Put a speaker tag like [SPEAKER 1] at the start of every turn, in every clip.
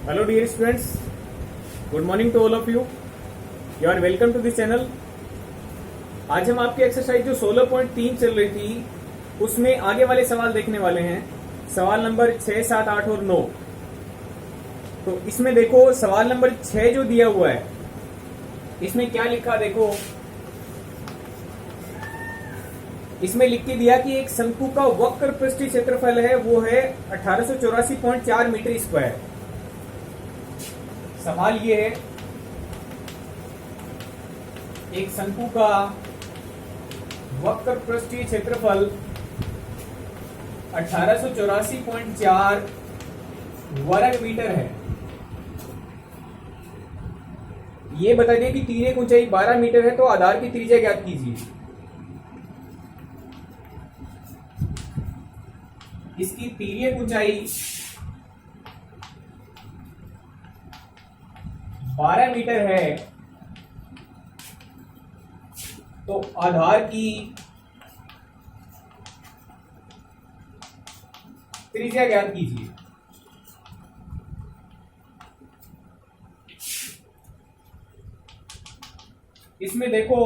[SPEAKER 1] Hello dear students, good morning to all of you. You are welcome to this channel. आज हम आपकी exercise जो 16.3 चल रही थी उसमें आगे वाले सवाल देखने वाले हैं। सवाल नंबर 6, 7, 8 और 9। तो इसमें देखो सवाल नंबर 6 जो दिया हुआ है इसमें क्या लिखा देखो। इसमें लिख के दिया कि एक शंकु का वक्र पृष्ठीय क्षेत्रफल है वो है 1884.4 मीटर स्क्वायर। सवाल ये है एक शंकु का वक्र पृष्ठीय क्षेत्रफल 1884.4 वर्ग मीटर है। ये बता दें कि तीर की ऊंचाई 12 मीटर है तो आधार की त्रिज्या ज्ञात कीजिए। इसकी तीर्यक ऊंचाई 12 मीटर है तो आधार की त्रिज्या ज्ञात कीजिए। इसमें देखो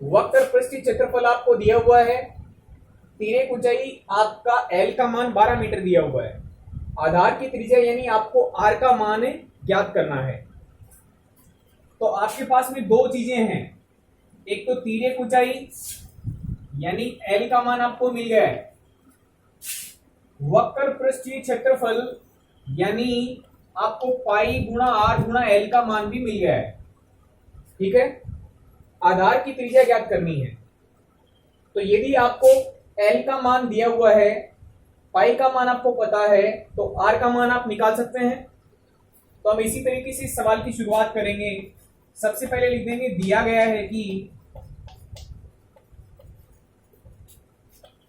[SPEAKER 1] वक्र पृष्ठीय क्षेत्रफल आपको दिया हुआ है, तीर्यक ऊंचाई आपका L का मान 12 मीटर दिया हुआ है, आधार की त्रिज्या यानी आपको R का मान ज्ञात करना है। तो आपके पास में दो चीजें हैं, एक तो तीर्यक ऊंचाई यानी L का मान आपको मिल गया है, वक्र पृष्ठीय क्षेत्रफल यानी आपको पाई गुणा R गुणा L का मान भी मिल गया है। ठीक है, आधार की त्रिज्या ज्ञात करनी है। तो यदि आपको L का मान दिया हुआ है, पाई का मान आपको पता है तो R का मान आप निकाल सकते हैं। तो हम इसी तरीके से इस सवाल की शुरुआत करेंगे। सबसे पहले लिख देंगे दिया गया है कि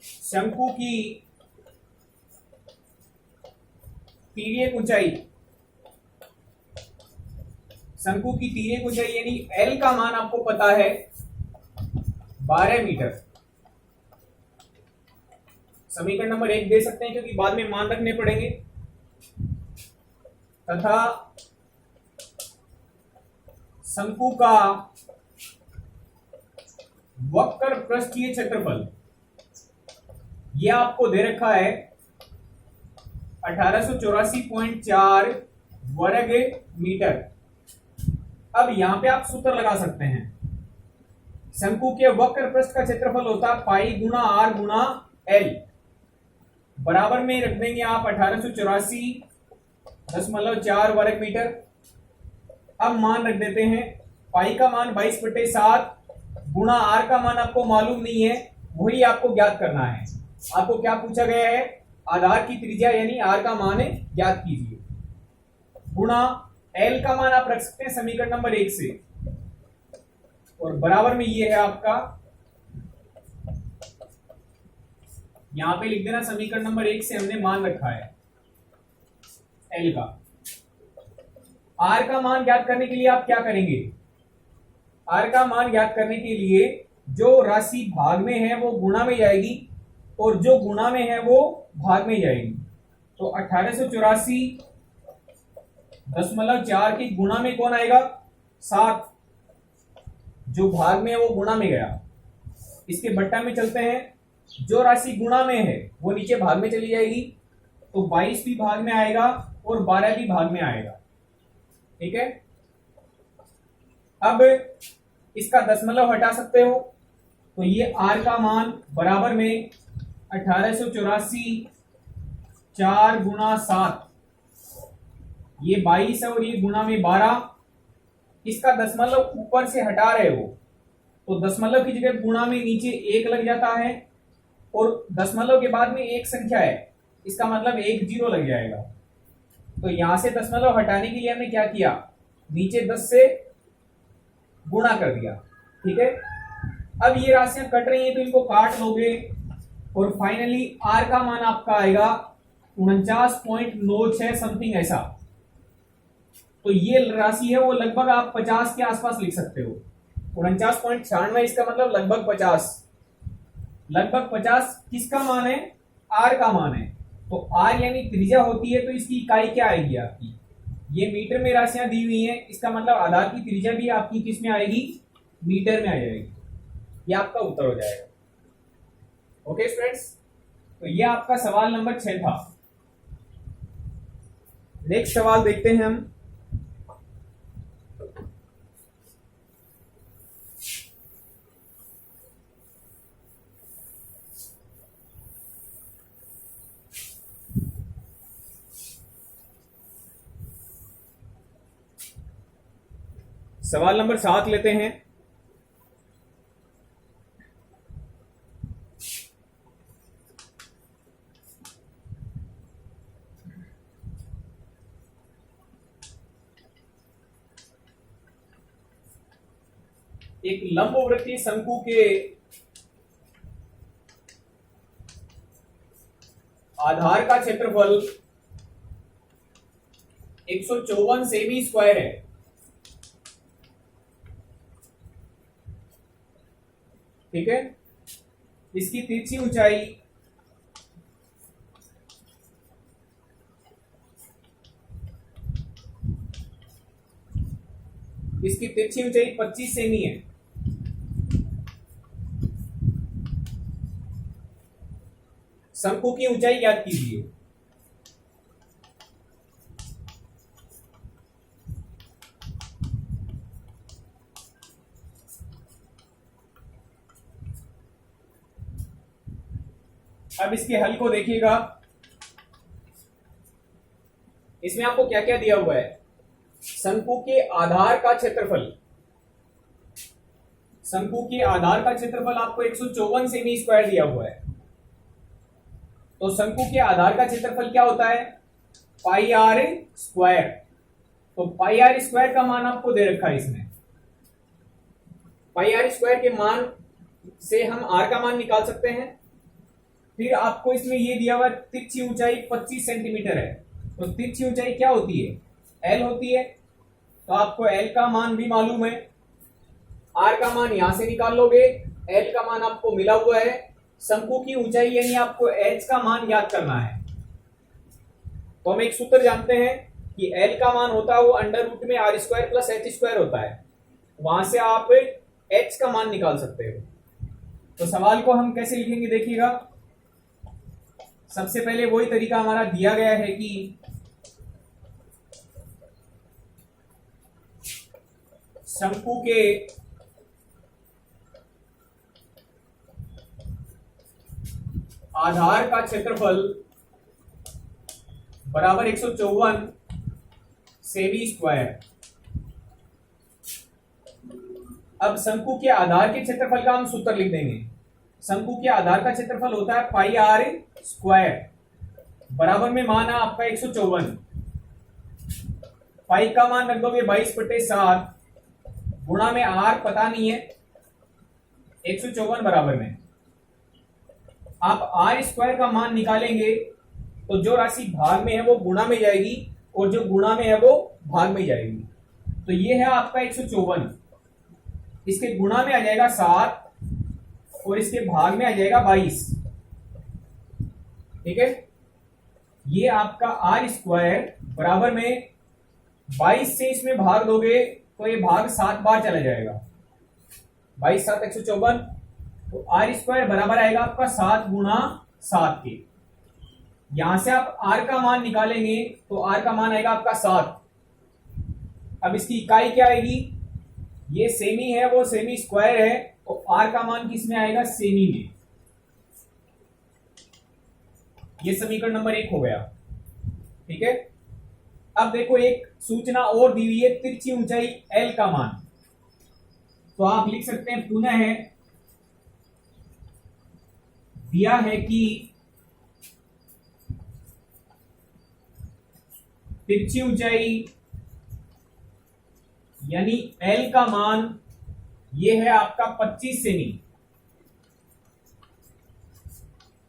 [SPEAKER 1] शंकु की तीर्यक ऊंचाई, शंकु की तीर्यक ऊंचाई यानी L का मान आपको पता है 12 मीटर। समीकरण नंबर 1 दे सकते हैं क्योंकि बाद में मान रखने पड़ेंगे। तथा शंकु का वक्र पृष्ठीय क्षेत्रफल यह आपको दे रखा है 1884.4 वर्ग मीटर। अब यहां पे आप सूत्र लगा सकते हैं। शंकु के वक्र पृष्ठ का क्षेत्रफल होता है पाई गुणा R गुणा L, बराबर में रख देंगे आप 1884.4 वर्ग मीटर। अब मान रख देते हैं, पाई का मान 22/7 गुणा R का मान आपको मालूम नहीं है, वही आपको ज्ञात करना है। आपको क्या पूछा गया है, आधार की त्रिज्या यानी R का मान ज्ञात कीजिए, गुणा L का मान आप रख सकते हैं समीकरण नंबर 1 से, और बराबर में ये है आपका, यहां पे लिख देना समीकरण नंबर 1 से हमने मान रखा है L का। R का मान ज्ञात करने के लिए आप क्या करेंगे, R का मान ज्ञात करने के लिए जो राशि भाग में है वो गुणा में जाएगी और जो गुणा में है वो भाग में जाएगी। तो 1884.4 की गुणा में कौन आएगा 7, जो भाग में है वो गुणा में गया। इसके बट्टा में चलते हैं, जो राशि गुणा में है वो नीचे भाग में चली जाएगी, तो 22 भी भाग में आएगा और 12 भी भाग में आएगा। ठीक है, अब इसका दशमलव हटा सकते हो तो ये R का मान बराबर में 1884 गुणा 7, ये 22 है और ये गुणा में 12। इसका दशमलव ऊपर से हटा रहे हो तो दशमलव की जगह गुणा में नीचे 1 लग जाता है और दशमलव के बाद में एक संख्या है, इसका मतलब 1 0 लग जाएगा। तो यहां से दशमलव हटाने के लिए हमने क्या किया, नीचे 10 से गुणा कर दिया। ठीक है, अब ये राशियां कट रही हैं तो इनको काट लोगे और फाइनली R का मान आपका आएगा 49.96 समथिंग ऐसा। तो ये राशि है वो लगभग आप 50 के आसपास लिख सकते हो। 49.96 इसका मतलब लगभग 50। लगभग 50 किसका मान है, आर का मान है। तो आर यानी त्रिज्या होती है, तो इसकी इकाई क्या आएगी आपकी, ये मीटर में राशियां दी हुई हैं, इसका मतलब आधार की त्रिज्या भी आपकी किस में आएगी, मीटर में आ जाएगी। ये आपका उत्तर हो जाएगा। ओके स्टूडेंट्स, तो ये आपका सवाल नंबर 6 था। नेक्स्ट सवाल देखते हैं हम। सवाल नंबर 7 लेते हैं। एक लंबवृत्तीय शंकु के आधार का क्षेत्रफल 154 सेमी स्क्वायर है। ठीक है, इसकी तिरछी ऊंचाई इसकी तिरछी ऊंचाई 25 सेमी है। शंकु की ऊंचाई याद कीजिए। अब इसके हल को देखिएगा। इसमें आपको क्या क्या दिया हुआ है, शंकु के आधार का क्षेत्रफल, शंकु के आधार का क्षेत्रफल आपको 154 सेमी स्क्वायर दिया हुआ है। तो शंकु के आधार का क्षेत्रफल क्या होता है, पाई आर स्क्वायर। तो पाई आर स्क्वायर का मान आपको दे रखा है इसमें। पाई आर स्क्वायर के मान से हम आर का मान निकाल सकते हैं। फिर आपको इसमें ये दिया हुआ तिरछी ऊंचाई 25 सेंटीमीटर है। तो तिरछी ऊंचाई क्या होती है, एल होती है। तो आपको एल का मान भी मालूम है, आर का मान यहां से निकाल लोगे, एल का मान आपको मिला हुआ है। शंकु की ऊंचाई यानी आपको एच का मान याद करना है। तो हम एक सूत्र जानते हैं कि एल का मान होता है वो अंडर रूट में r square plus h square होता है। वहां से आप एच का मान निकाल सकते हो। तो सवाल को हम कैसे लिखेंगे देखिएगा। सबसे पहले वही तरीका हमारा दिया गया है कि शंकु के आधार का क्षेत्रफल बराबर 154 सेमी स्क्वायर। अब शंकु के आधार के क्षेत्रफल का हम सूत्र लिख देंगे। शंकु के आधार का क्षेत्रफल होता है पाई आर स्क्वायर, बराबर में मान है आपका 154। पाई का मान रख दोगे 22/7, गुणा में आर पता नहीं है, 154 बराबर में आप आर स्क्वायर का मान निकालेंगे तो जो राशि भाग में है वो गुणा में जाएगी और जो गुणा में है वो भाग में जाएगी। तो ये है आपका 154, इसके गुणा में आ जाएगा 7 और इसके भाग में आ जाएगा 22। ठीक है, ये आपका आर स्क्वायर बराबर में 22 से इसमें भाग दोगे तो ये भाग 7 बार चला जाएगा। 22 7 154, तो आर स्क्वायर बराबर आएगा आपका 7 गुणा 7 के। यहां से आप आर का मान निकालेंगे तो आर का मान आएगा आपका 7। अब इसकी इकाई क्या आएगी, ये सेमी है वो सेमी स्क्वायर है, तो आर का मान किस में आएगा, सेमी में। ये समीकरण नंबर 1 हो गया। ठीक है, अब देखो एक सूचना और दी हुई है, तिरछी ऊंचाई एल का मान। तो आप लिख सकते हैं पुनः है दिया है कि तिरछी ऊंचाई यानी एल का मान ये है आपका 25 सेमी।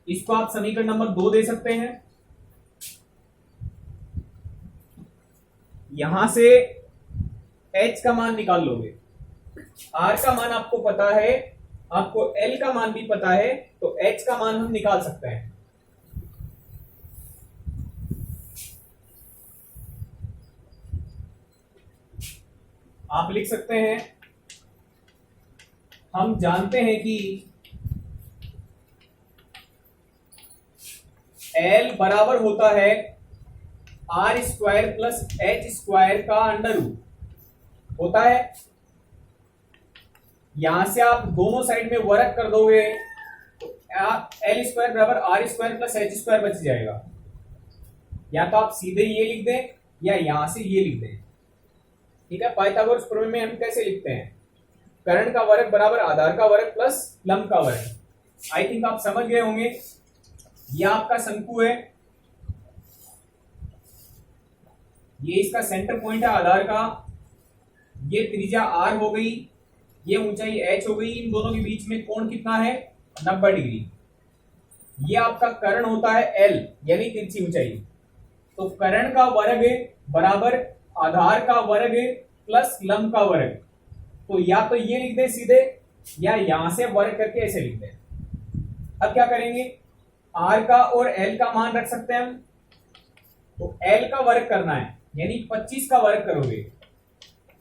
[SPEAKER 1] इसको आप समीकरण नंबर 2 दे सकते हैं। यहां से एच का मान निकाल लोगे, आर का मान आपको पता है, आपको एल का मान भी पता है, तो एच का मान हम निकाल सकते हैं। आप लिख सकते हैं, हम जानते हैं कि L बराबर होता है r square plus h square का अंडर रूट होता है। यहां से आप दोनों साइड में वर्क कर दोगे तो एल स्क्वायर बराबर r square plus h square बच जाएगा। या तो आप सीधे ये लिख दें या यहां से ये लिख दें। ठीक है, पाइथागोरस प्रमेय में हम कैसे लिखते हैं, कर्ण का वर्ग बराबर आधार का वर्ग प्लस लंब का वर्ग। आई थिंक आप समझ गए होंगे। यह आपका शंकु है, ये इसका सेंटर पॉइंट है आधार का, ये त्रिज्या आर हो गई, ये ऊंचाई एच हो गई। इन दोनों के बीच में कोण कितना है, 90 डिग्री। ये आपका कर्ण होता है एल यानी तिरछी ऊंचाई। तो कर्ण का वर्ग बराबर आधार का वर्ग प्लस लंब का वर्ग। तो या तो ये लिख दें सीधे या यहां से वर्ग करके ऐसे लिख दें। अब क्या करेंगे, आर का और एल का मान रख सकते हैं हम। तो एल का वर्ग करना है यानी 25 का वर्ग करोगे,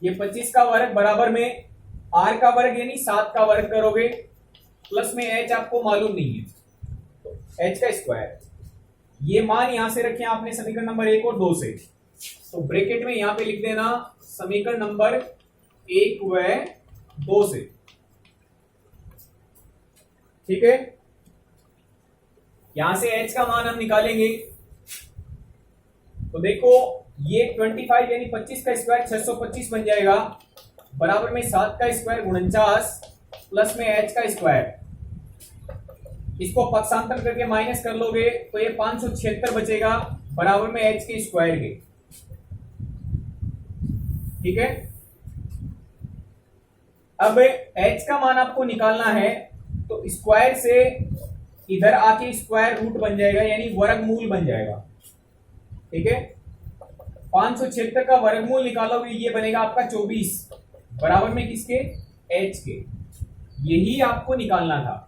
[SPEAKER 1] ये 25 का वर्ग बराबर में आर का वर्ग यानी 7 का वर्ग करोगे, प्लस में एच आपको मालूम नहीं है तो एच का स्क्वायर। ये मान यहां से रखे आपने समीकरण नंबर 1 और 2 से, तो ब्रैकेट में यहां पे लिख देना समीकरण नंबर 1 व 2 से। ठीक है, यहां से एच का मान हम निकालेंगे। तो देखो ये 25 यानी 25 का स्क्वायर 625 बन जाएगा, बराबर में 7 का स्क्वायर 49 प्लस में एच का स्क्वायर। इसको पक्षांतर करके माइनस कर लोगे तो ये 576 बचेगा, बराबर में एच के स्क्वायर के। ठीक है, अब एच का मान आपको निकालना है तो स्क्वायर से इधर आके स्क्वायर रूट बन जाएगा यानी वर्गमूल बन जाएगा। ठीक है, 576 का वर्गमूल निकालोगे ये बनेगा आपका 24, बराबर में किसके, एच के। यही आपको निकालना था।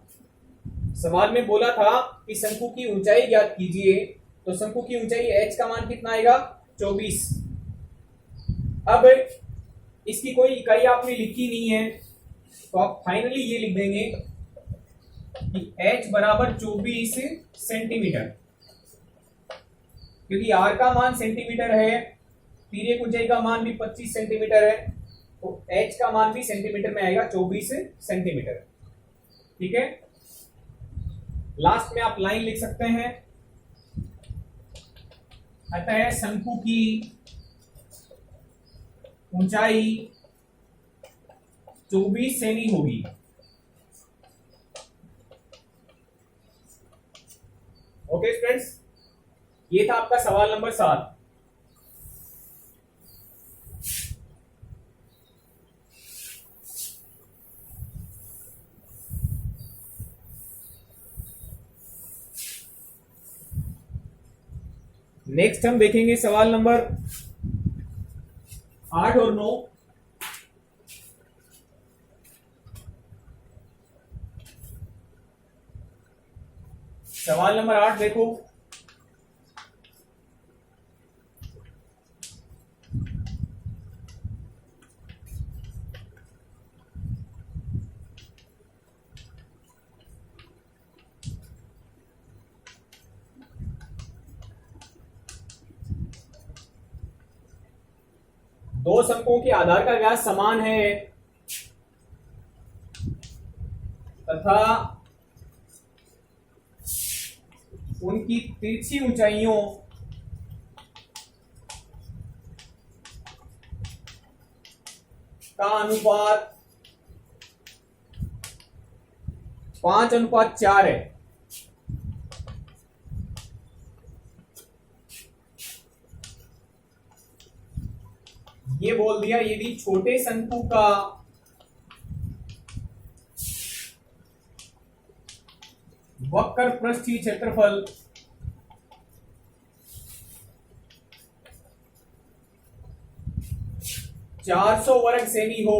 [SPEAKER 1] सवाल में बोला था कि शंकु की ऊंचाई ज्ञात कीजिए, तो शंकु की ऊंचाई एच का मान कितना आएगा, 24। अब इसकी कोई इकाई आपने लिखी नहीं है तो आप फाइनली ये लिख देंगे कि h बराबर 24 सेंटीमीटर, क्योंकि r का मान सेंटीमीटर है, तिर्यक ऊंचाई का मान भी 25 सेंटीमीटर है, तो h का मान भी सेंटीमीटर में आएगा 24 सेंटीमीटर। ठीक है, लास्ट में आप लाइन लिख सकते हैं, अतः शंकु की ऊंचाई 24 सेमी होगी। ओके स्टूडेंट्स, ये था आपका सवाल नंबर 7। नेक्स्ट हम देखेंगे सवाल नंबर 8 और 9। सवाल नंबर 8 देखो, दो शंकुओं के आधार का व्यास समान है तथा उनकी तिरछी ऊंचाइयों का अनुपात 5:4 है। ये बोल दिया यदि छोटे शंकु का वक्र पृष्ठीय क्षेत्रफल 400 वर्ग सेमी हो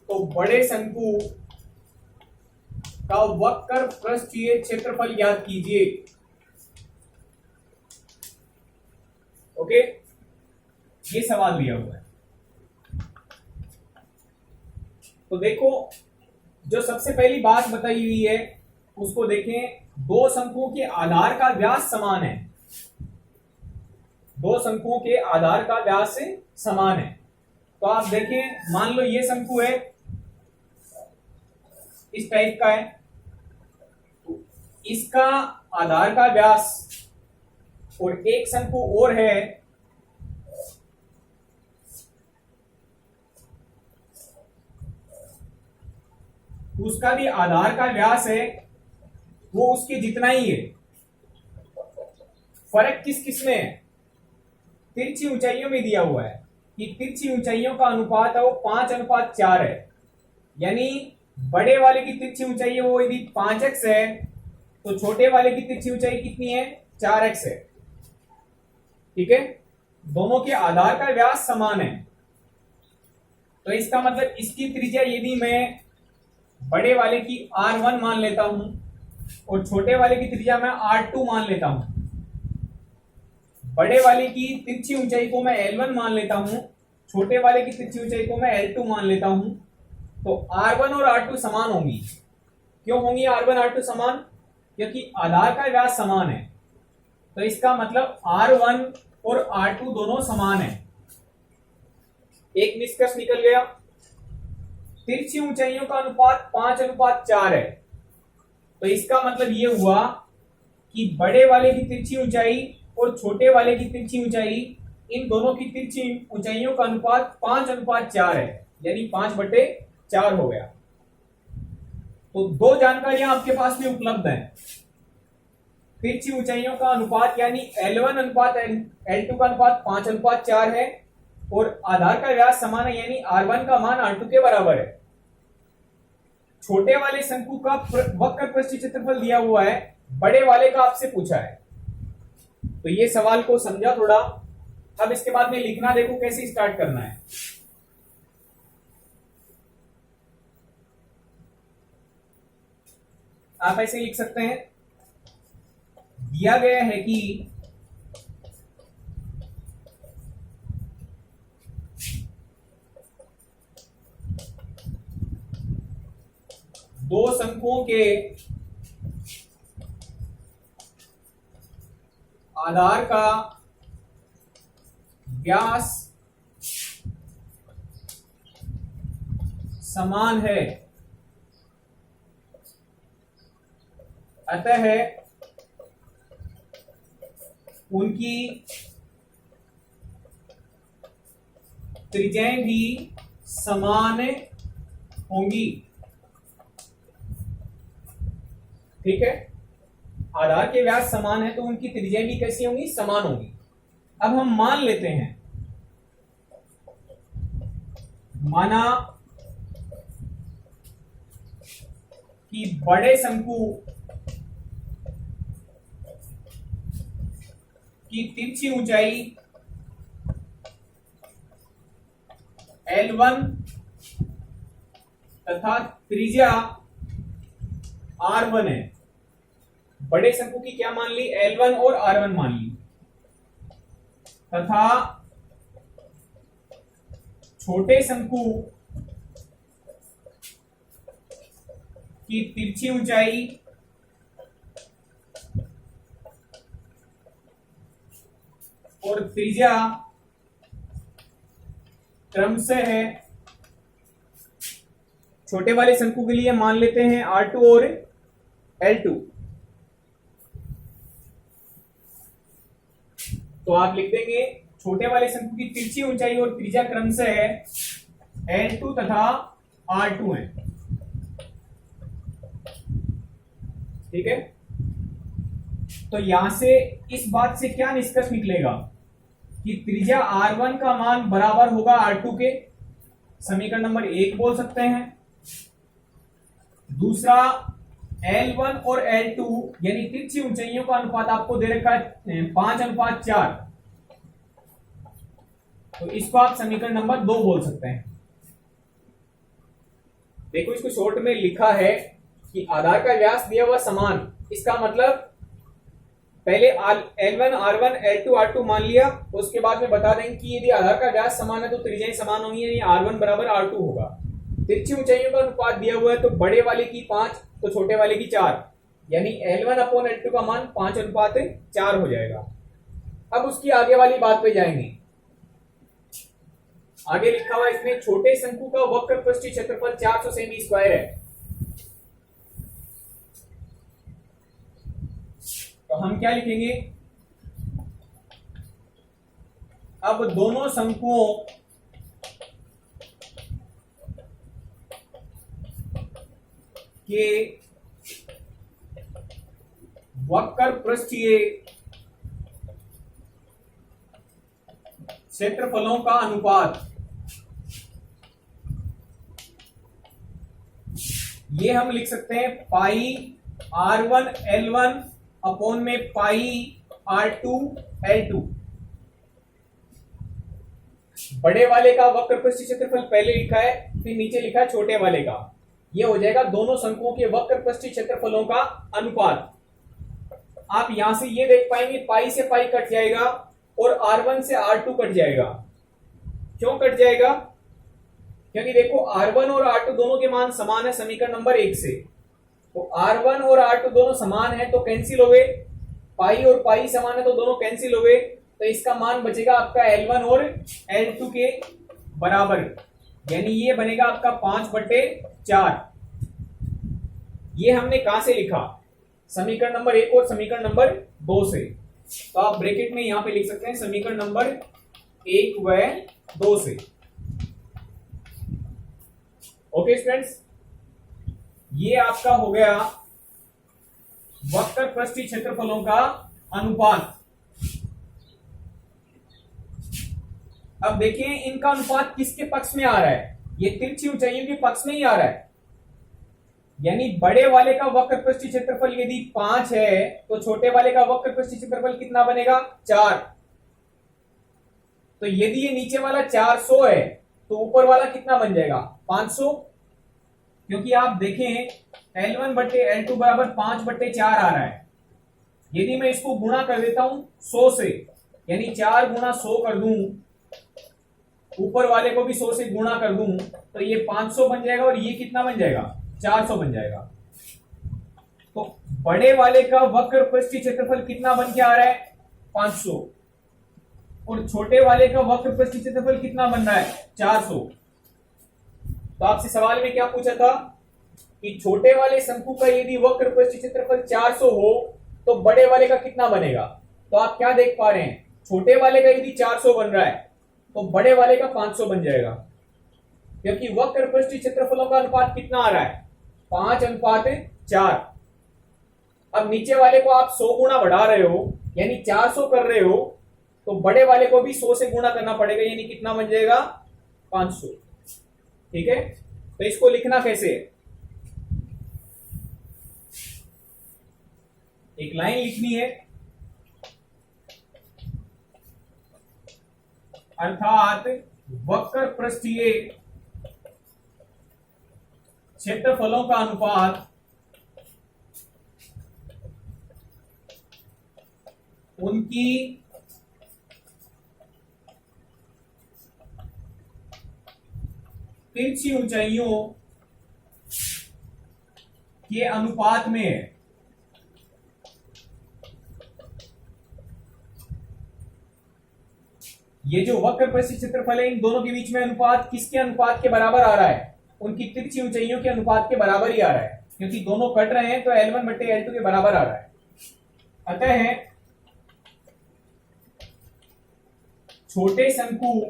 [SPEAKER 1] तो बड़े शंकु का वक्र पृष्ठीय क्षेत्रफल ज्ञात कीजिए। ओके, ये सवाल दिया हुआ है। तो देखो, जो सबसे पहली बात बताई हुई है उसको देखें, दो शंकुओं के आधार का व्यास समान है। दो शंकुओं के आधार का व्यास समान है। तो आप देखें, मान लो ये शंकु है, इस टाइप का है, तो इसका आधार का व्यास, और एक शंकु और है, उसका भी आधार का व्यास है, वो उसके जितना ही है। फर्क किस किस में है? तिरछी ऊंचाइयों में दिया हुआ है कि तिरछी ऊंचाइयों का अनुपात है वो 5:4 है। यानी बड़े वाले की तिरछी ऊंचाई है वो यदि 5x है तो छोटे वाले की तिरछी ऊंचाई कितनी है? 4x है। ठीक है, दोनों के आधार का व्यास समान है। तो इसका मतलब इसकी त्रिज्या यदि मैं बड़े वाले की R1 मान लेता हूं और छोटे वाले की त्रिज्या मैं R2 मान लेता हूं, बड़े वाले की तिरछी ऊंचाई को मैं L1 मान लेता हूं, छोटे वाले की तिरछी ऊंचाई को मैं L2 मान लेता हूं, तो R1 और R2 समान होंगी। क्यों होंगी R1 R2 समान? क्योंकि आधार का व्यास समान है। तो इसका मतलब R1 और R2 दोनों समान है। एक निष्कर्ष निकल गया, तिरछी ऊंचाइयों का अनुपात 5:4 है। तो इसका मतलब यह हुआ कि बड़े वाले की तिरछी ऊंचाई और छोटे वाले की तिरछी ऊंचाई, इन दोनों की तिरछी ऊंचाइयों का अनुपात 5:4 है, यानी 5/4 हो गया। तो दो जानकारियां आपके पास में उपलब्ध हैं। तिरछी ऊंचाइयों का अनुपात यानी L1 अनुपात L2 का अनुपात 5:4 है, और आधार का व्यास समान है यानी R1 का मान R2 के बराबर है। छोटे वाले शंकु का वक्र पृष्ठीय क्षेत्रफल दिया हुआ है, बड़े वाले का आपसे पूछा है। तो ये सवाल को समझा थोड़ा। अब इसके बाद में लिखना देखो कैसे स्टार्ट करना है। आप ऐसे लिख सकते हैं, दिया गया है कि दो शंकुओं के आधार का व्यास समान है, अतः उनकी त्रिज्याएं भी समान होंगी। ठीक है, आधार के व्यास समान है तो उनकी त्रिज्याएं भी कैसी होंगी? समान होंगी। अब हम मान लेते हैं, माना कि बड़े शंकु की तिरछी ऊंचाई L1 तथा त्रिज्या R1 है। बड़े शंकु की क्या मान ली? L1 और R1 मान ली, तथा छोटे शंकु की तिरछी ऊंचाई और त्रिज्या क्रमशः है। छोटे वाले शंकु के लिए मान लेते हैं R2 और L2। तो आप लिख देंगे छोटे वाले शंकु की तिरछी ऊंचाई और त्रिज्या क्रमशः है L2 तथा R2 है। ठीक है, तो यहां से इस बात से क्या निष्कर्ष निकलेगा कि त्रिज्या R1 का मान बराबर होगा R2 के। समीकरण नंबर 1 बोल सकते हैं। दूसरा, L1 और L2 यानी तिरछी ऊंचाइयों का अनुपात आपको दे रखा है 5:4, तो इसको आप समीकरण नंबर 2 बोल सकते हैं। देखो, इसको शॉर्ट में लिखा है कि आधार का व्यास दिया हुआ समान, इसका मतलब पहले L1 R1 L2 R2 मान लिया, उसके बाद में बता देंगे कि यदि आधार का व्यास समान है तो त्रिज्याएं समान होंगी, यानी R1 बराबर R2 होगा। तिरछी ऊंचाइयों का अनुपात दिया हुआ है, तो बड़े वाले की 5 तो छोटे वाले की 4, यानी L1 अपॉन L2 का मान 5:4 हो जाएगा। अब उसकी आगे वाली बात पे जाएंगे। आगे लिखा हुआ है इसमें, छोटे शंकु का वक्र पृष्ठीय क्षेत्रफल 400 सेमी स्क्वायर है। तो हम क्या लिखेंगे, अब दोनों शंकुओं के वक्र पृष्ठीय क्षेत्रफलों का अनुपात, ये हम लिख सकते हैं पाई R1 L1 अपॉन में पाई R2 L2। बड़े वाले का वक्र पृष्ठीय क्षेत्रफल पहले लिखा है, फिर नीचे लिखा है छोटे वाले का। ये हो जाएगा दोनों शंकुओं के वक्र पृष्ठीय क्षेत्रफलों का अनुपात। आप यहां से ये देख पाएंगे, पाई से पाई कट जाएगा और R1 से R2 कट जाएगा। क्यों कट जाएगा? क्योंकि देखो R1 और R2 दोनों के मान समान है समीकरण नंबर 1 से। तो R1 और R2 दोनों समान है तो कैंसिल हो गए, पाई और पाई समान है तो दोनों कैंसिल हो गए, तो इसका मान बचेगा आपका L1 और L2 के बराबर, यानी ये बनेगा आपका 5/4। ये हमने कहां से लिखा, समीकरण नंबर 1 और समीकरण नंबर 2 से। तो आप ब्रैकेट में यहां पे लिख सकते हैं समीकरण नंबर 1 व 2 से। ओके स्टूडेंट्स, ये आपका हो गया वक्र पृष्ठीय क्षेत्रफलों का अनुपात। अब देखिए इनका अनुपात किसके पक्ष में आ रहा है, ये तिरछी ऊंचाइयों के पक्ष में ही आ रहा है। यानी बड़े वाले का वक्र पृष्ठीय क्षेत्रफल यदि 5 है तो छोटे वाले का वक्र पृष्ठीय क्षेत्रफल कितना बनेगा, 4। तो यदि ये नीचे वाला 400 है तो ऊपर वाला कितना बन जाएगा, 500। क्योंकि आप देखें L1/L2 बराबर 5/4 आ रहा है। यदि मैं इसको गुणा कर देता हूं 100 से, यानी 4 गुणा 100 कर दूं, ऊपर वाले को भी 100 से गुणा कर दूं, तो ये 500 बन जाएगा और ये कितना बन जाएगा, 400 बन जाएगा। तो बड़े वाले का वक्र पृष्ठीय क्षेत्रफल कितना बन के आ रहा है, 500, और छोटे वाले का वक्र पृष्ठीय क्षेत्रफल कितना बन रहा है, 400। तो आपसे सवाल में क्या पूछा था कि छोटे वाले शंकु का यदि वक्र पृष्ठीय क्षेत्रफल 400 हो तो बड़े वाले का कितना बनेगा। तो आप क्या देख पा रहे हैं, छोटे वाले का यदि 400 बन रहा है तो बड़े वाले का 500 बन जाएगा, क्योंकि वक्र पृष्ठीय क्षेत्रफलों का अनुपात कितना आ रहा है, 5:4। अब नीचे वाले को आप 100 गुना बढ़ा रहे हो, यानी 400 कर रहे हो, तो बड़े वाले को भी 100 से गुणा करना पड़ेगा, यानी कितना बन जाएगा, 500। ठीक है, तो इसको लिखना कैसे है, एक लाइन लिखनी है, अर्थात वक्र पृष्ठीय क्षेत्रफलों का अनुपात उनकी तिरछी ऊंचाइयों के अनुपात में है। ये जो वक्र पृष्ठीय क्षेत्रफल है इन दोनों के बीच में अनुपात किसके अनुपात के बराबर आ रहा है, उनकी तिरछी ऊंचाइयों के अनुपात के बराबर ही आ रहा है, क्योंकि दोनों कट रहे हैं तो L1/L2 के बराबर आ रहा है। अतः छोटे शंकु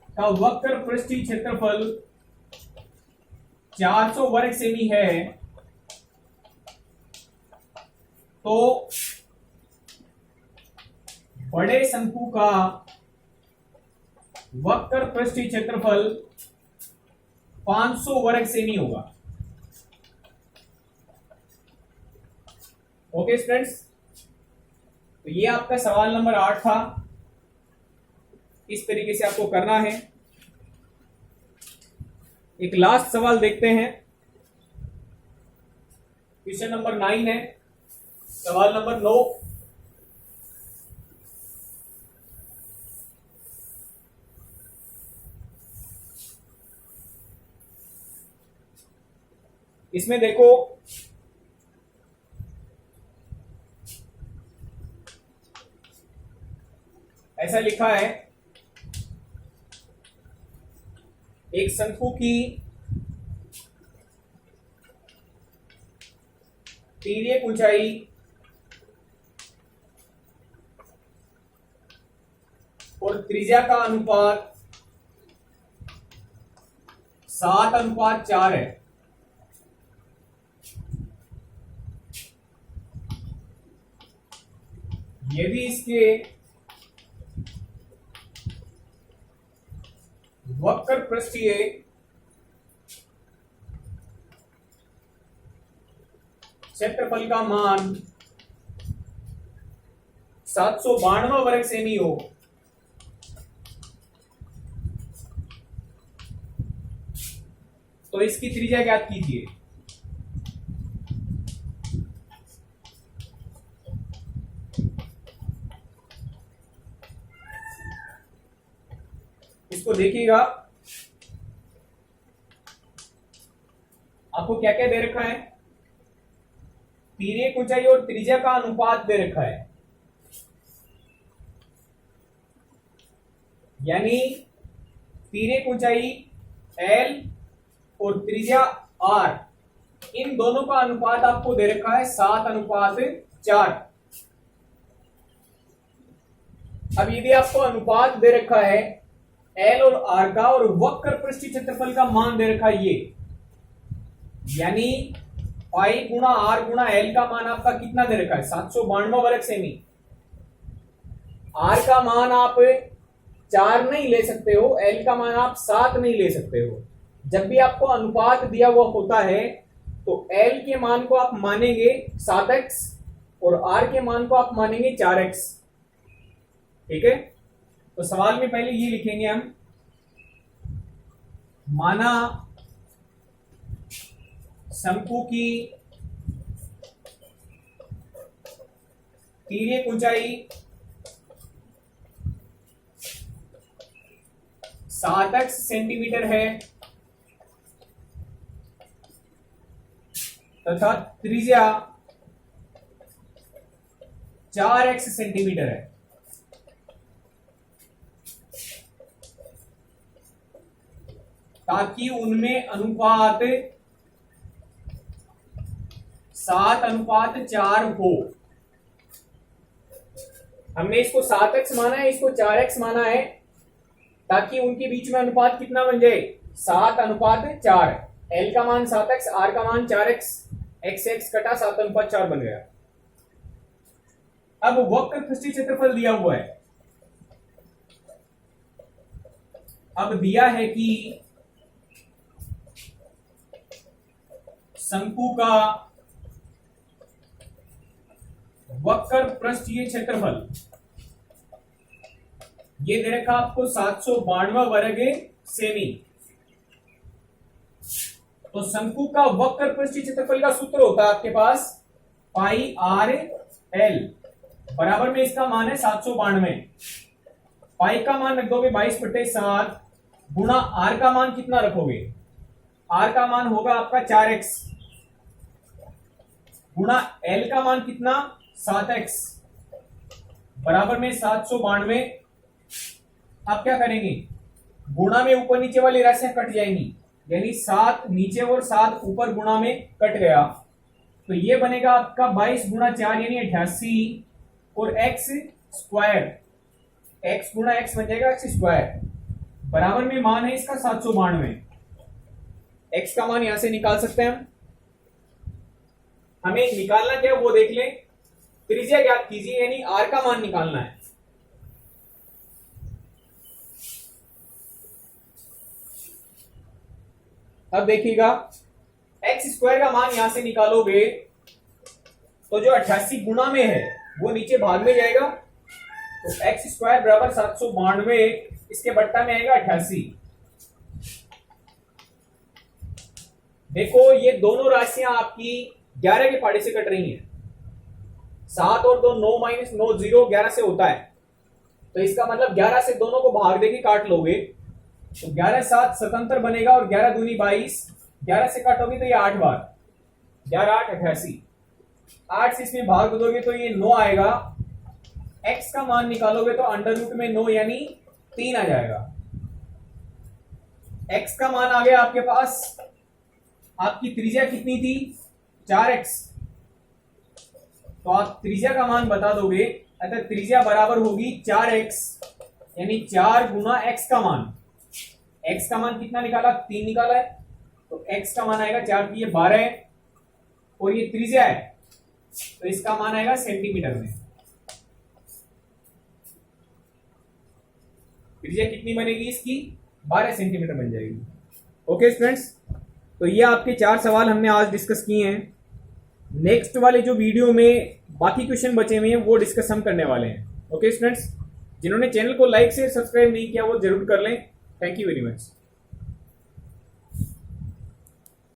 [SPEAKER 1] का वक्र पृष्ठीय क्षेत्रफल 400 वर्ग सेमी है, तो बड़े शंकु का वक्र पृष्ठीय क्षेत्रफल 500 वर्ग सेमी होगा। ओके स्टूडेंट्स, तो ये आपका सवाल नंबर 8 था। इस तरीके से आपको करना है। एक लास्ट सवाल देखते हैं। क्वेश्चन नंबर 9 है, सवाल नंबर 9। इसमें देखो ऐसा लिखा है, एक शंकु की तिर्यक ऊंचाई और त्रिज्या का अनुपात 7:4 है। यदि इसके वक्र पृष्ठीय क्षेत्रफल का मान 792 वर्ग सेमी हो तो इसकी त्रिज्या ज्ञात कीजिए। इसको देखिएगा, आपको क्या क्या दे रखा है, तिर्यक ऊंचाई और त्रिज्या का अनुपात दे रखा है। यानी तिर्यक ऊंचाई L और त्रिज्या R, इन दोनों का अनुपात आपको दे रखा है 7:4। अब यदि आपको अनुपात दे रखा है L और R का और वक्र पृष्ठीय क्षेत्रफल का मान दे रखा है ये, यानी पाई गुणा R गुणा L का मान आपका कितना दे रखा है 792 वर्ग सेमी। R का मान आप 4 नहीं ले सकते हो, L का मान आप 7 नहीं ले सकते हो। जब भी आपको अनुपात दिया हुआ होता है तो L के मान को आप मानेंगे 7x और R के मान को आप मानेंगे 4x। ठीक है, तो सवाल में पहले ये लिखेंगे हम, माना शंकु की तिर्यक ऊंचाई 7x सेंटीमीटर है तथा त्रिज्या 4x सेंटीमीटर है। ताकि उनमें अनुपात 7:4 हो। हमने इसको 7x माना है, इसको 4x माना है, ताकि उनके बीच में अनुपात कितना बन जाए 7:4। L का मान 7x, R का मान 4x, x कटा 7:4 बन गया। अब वक्र पृष्ठीय क्षेत्रफल दिया हुआ है। अब दिया है कि शंकु का वक्र पृष्ठीय क्षेत्रफल, ये दे रखा आपको 792 वर्ग सेमी। तो शंकु का वक्र पृष्ठीय क्षेत्रफल का सूत्र होता है आपके पास पाई आर एल, बराबर में इसका मान है 792। पाई का मान रख दोगे 22/7 गुणा आर का मान कितना रखोगे, आर का मान होगा आपका 4x गुणा एल का मान कितना 7x, बराबर में 792। आप क्या करेंगे, गुणा में ऊपर नीचे वाली राशियां कट जाएंगी, यानी 7 नीचे और 7 ऊपर गुणा में कट गया, तो ये बनेगा आपका 22 गुणा 4 यानी 88 और x स्क्वायर, x गुणा x बन जाएगा x स्क्वायर, बराबर में मान है इसका 792। x का मान यहां से निकाल सकते हैं हम। हमें निकालना क्या है वो देख लें, त्रिज्या ज्ञात कीजिए, यानी r का मान निकालना है। अब देखिएगा x स्क्वायर का मान यहां से निकालोगे तो जो 88 गुणा में है वो नीचे भाग में जाएगा, तो x स्क्वायर बराबर 792, इसके बट्टा में आएगा 88। देखो ये दोनों राशियां आपकी 11 के पहाड़े से कट रही हैं। 7 और 2 9 माइनस 9 0 11 से होता है, तो इसका मतलब 11 से दोनों को भाग देके काट लोगे तो 11 7 स्वतंत्र बनेगा और 11 दूनी 22, 11 से काटोगे तो ये 8 बार, 11 8 88, 8 से इसमें भाग दोगे तो ये 9 आएगा। x का मान निकालोगे तो अंडर रूट में 9 यानी 3 आ जाएगा। x का मान आ गया आपके पास। आपकी त्रिज्या कितनी थी? 4x, तो आप त्रिज्या का मान बता दोगे। अतः त्रिज्या बराबर होगी 4x यानी 4 गुना x का मान। x का मान कितना निकाला? 3 निकाला है, तो x का मान आएगा 4 की 12 है और ये त्रिज्या है तो इसका मान आएगा सेंटीमीटर में। त्रिज्या कितनी बनेगी इसकी? 12 सेंटीमीटर बन जाएगी। ओके स्टूडेंट्स, तो ये आपके 4 सवाल हमने आज डिस्कस किए हैं। नेक्स्ट वाले जो वीडियो में बाकी क्वेश्चन बचे हुए हैं वो डिस्कस हम करने वाले हैं। ओके स्टूडेंट्स, जिन्होंने चैनल को लाइक से सब्सक्राइब नहीं किया वो जरूर कर लें। Thank you very much.